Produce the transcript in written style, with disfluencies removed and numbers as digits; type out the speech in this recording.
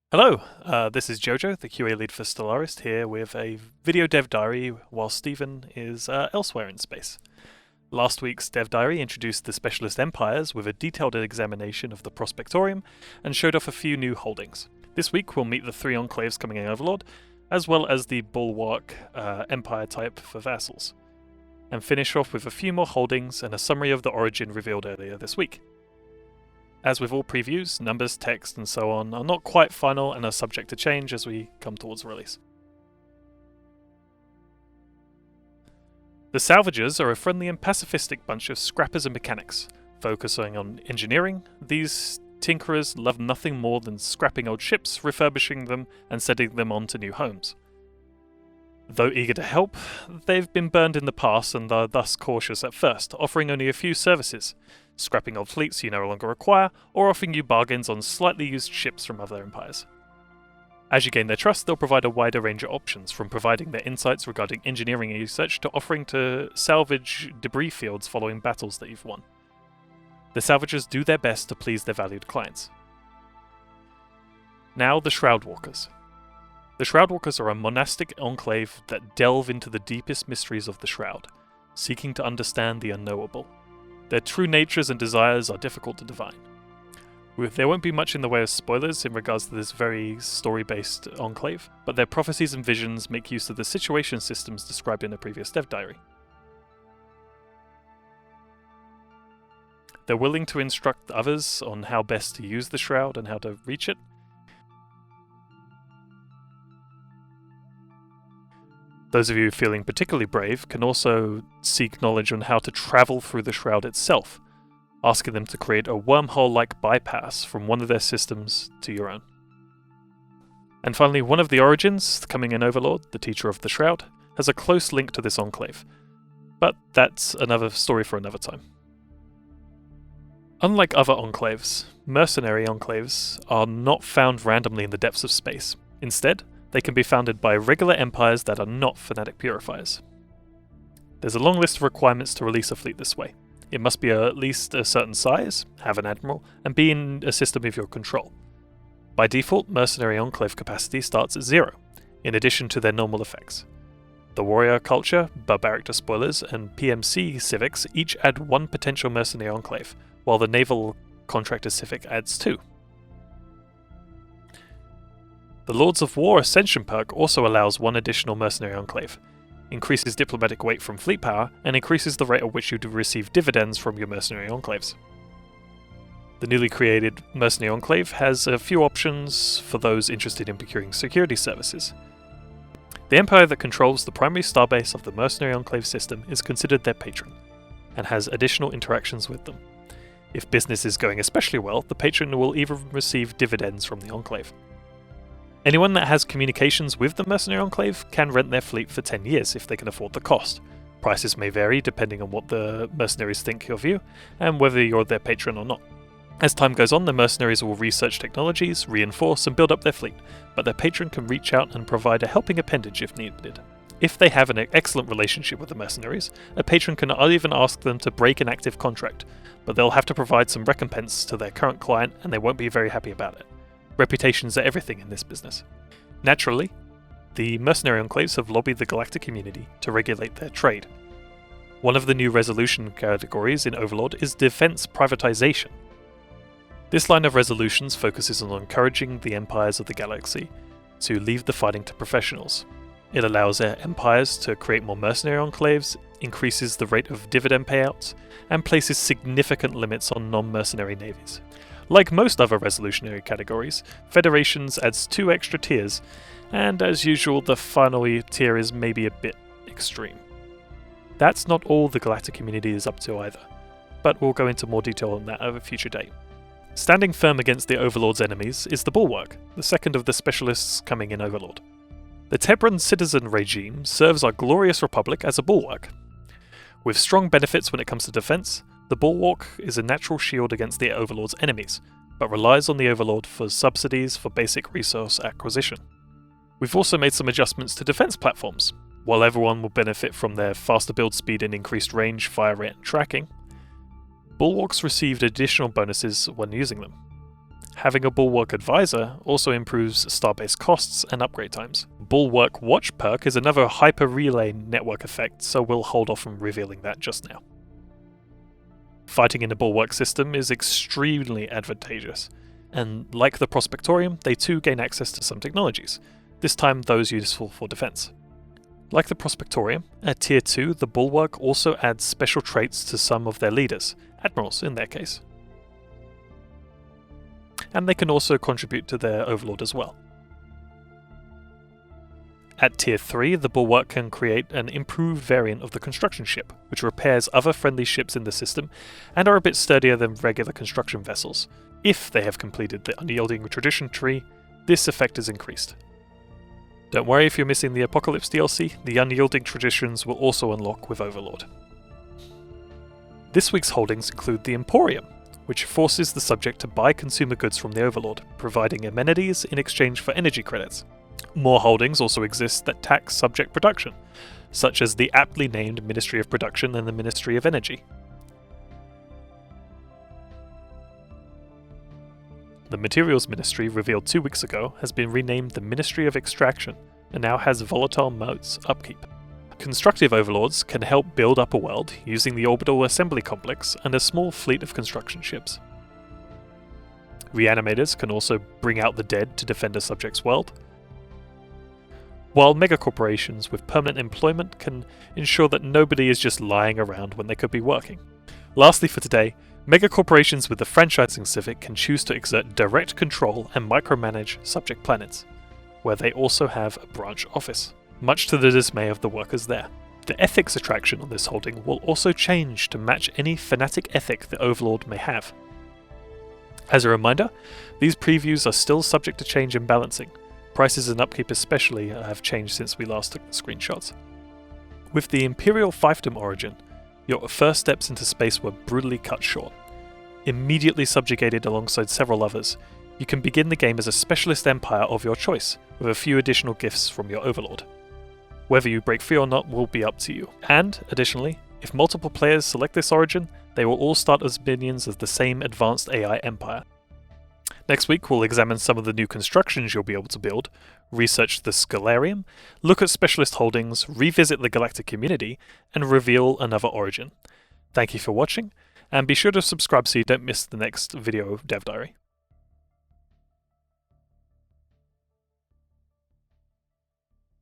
Hello, this is Jojo, the QA Lead for Stellaris, here with a video dev diary while Stephen is elsewhere in space. Last week's dev diary introduced the Specialist Empires with a detailed examination of the Prospectorium and showed off a few new holdings. This week we'll meet the three enclaves coming in Overlord, as well as the Bulwark Empire type for Vassals, and finish off with a few more holdings and a summary of the origin revealed earlier this week. As with all previews, numbers, text, and so on are not quite final and are subject to change as we come towards release. The Salvages are a friendly and pacifistic bunch of scrappers and mechanics. Focusing on engineering, these tinkerers love nothing more than scrapping old ships, refurbishing them, and setting them on to new homes. Though eager to help, they've been burned in the past and are thus cautious at first, offering only a few services, scrapping old fleets you no longer require, or offering you bargains on slightly used ships from other empires. As you gain their trust, they'll provide a wider range of options, from providing their insights regarding engineering research to offering to salvage debris fields following battles that you've won. The Salvages do their best to please their valued clients. Now the Shroudwalkers. The Shroudwalkers are a monastic enclave that delve into the deepest mysteries of the Shroud, seeking to understand the unknowable. Their true natures and desires are difficult to divine. There won't be much in the way of spoilers in regards to this very story-based enclave, but their prophecies and visions make use of the situation systems described in the previous dev diary. They're willing to instruct others on how best to use the Shroud and how to reach it. Those of you feeling particularly brave can also seek knowledge on how to travel through the Shroud itself, asking them to create a wormhole-like bypass from one of their systems to your own. And finally, one of the origins, coming in Overlord, the Teacher of the Shroud, has a close link to this enclave, but that's another story for another time. Unlike other enclaves, mercenary enclaves are not found randomly in the depths of space. Instead, they can be founded by regular empires that are not fanatic purifiers. There's a long list of requirements to release a fleet this way. It must be at least a certain size, have an admiral, and be in a system of your control. By default, mercenary enclave capacity starts at 0, in addition to their normal effects. The warrior culture, barbaric despoilers, and PMC civics each add 1 potential mercenary enclave, while the naval contractor civic adds 2. The Lords of War Ascension perk also allows 1 additional mercenary enclave, increases diplomatic weight from fleet power, and increases the rate at which you receive dividends from your mercenary enclaves. The newly created mercenary enclave has a few options for those interested in procuring security services. The empire that controls the primary starbase of the mercenary enclave system is considered their patron, and has additional interactions with them. If business is going especially well, the patron will even receive dividends from the enclave. Anyone that has communications with the Mercenary Enclave can rent their fleet for 10 years if they can afford the cost. Prices may vary depending on what the mercenaries think of you, and whether you're their patron or not. As time goes on, the mercenaries will research technologies, reinforce, and build up their fleet, but their patron can reach out and provide a helping appendage if needed. If they have an excellent relationship with the mercenaries, a patron can even ask them to break an active contract, but they'll have to provide some recompense to their current client and they won't be very happy about it. Reputations are everything in this business. Naturally, the mercenary enclaves have lobbied the galactic community to regulate their trade. One of the new resolution categories in Overlord is defense privatization. This line of resolutions focuses on encouraging the empires of the galaxy to leave the fighting to professionals. It allows their empires to create more mercenary enclaves, increases the rate of dividend payouts, and places significant limits on non-mercenary navies. Like most other resolutionary categories, Federations adds 2 extra tiers, and as usual the final tier is maybe a bit extreme. That's not all the galactic community is up to either, but we'll go into more detail on that at a future date. Standing firm against the Overlord's enemies is the Bulwark, the second of the specialists coming in Overlord. The Tebran citizen regime serves our glorious republic as a bulwark. With strong benefits when it comes to defense, the Bulwark is a natural shield against the Overlord's enemies, but relies on the Overlord for subsidies for basic resource acquisition. We've also made some adjustments to defense platforms. While everyone will benefit from their faster build speed and increased range, fire rate and tracking, Bulwarks received additional bonuses when using them. Having a Bulwark advisor also improves starbase costs and upgrade times. Bulwark Watch perk is another hyper-relay network effect, so we'll hold off from revealing that just now. Fighting in the Bulwark system is extremely advantageous, and like the Prospectorium, they too gain access to some technologies, this time those useful for defense. Like the Prospectorium, at Tier 2 the Bulwark also adds special traits to some of their leaders, admirals in their case. And they can also contribute to their Overlord as well. At Tier 3, the Bulwark can create an improved variant of the construction ship, which repairs other friendly ships in the system and are a bit sturdier than regular construction vessels. If they have completed the Unyielding Tradition tree, this effect is increased. Don't worry if you're missing the Apocalypse DLC, the Unyielding Traditions will also unlock with Overlord. This week's holdings include the Emporium, which forces the subject to buy consumer goods from the Overlord, providing amenities in exchange for energy credits. More holdings also exist that tax subject production, such as the aptly named Ministry of Production and the Ministry of Energy. The Materials Ministry, revealed 2 weeks ago, has been renamed the Ministry of Extraction, and now has volatile modes upkeep. Constructive Overlords can help build up a world using the Orbital Assembly Complex and a small fleet of construction ships. Reanimators can also bring out the dead to defend a subject's world, while megacorporations with permanent employment can ensure that nobody is just lying around when they could be working. Lastly for today, megacorporations with the franchising civic can choose to exert direct control and micromanage subject planets, where they also have a branch office, much to the dismay of the workers there. The ethics attraction on this holding will also change to match any fanatic ethic the Overlord may have. As a reminder, these previews are still subject to change and balancing. Prices and upkeep especially have changed since we last took the screenshots. With the Imperial Fiefdom origin, your first steps into space were brutally cut short. Immediately subjugated alongside several others, you can begin the game as a specialist empire of your choice, with a few additional gifts from your Overlord. Whether you break free or not will be up to you. And, additionally, if multiple players select this origin, they will all start as minions of the same advanced AI empire. Next week we'll examine some of the new constructions you'll be able to build, research the Stellarium, look at specialist holdings, revisit the galactic community, and reveal another origin. Thank you for watching, and be sure to subscribe so you don't miss the next video of Dev Diary.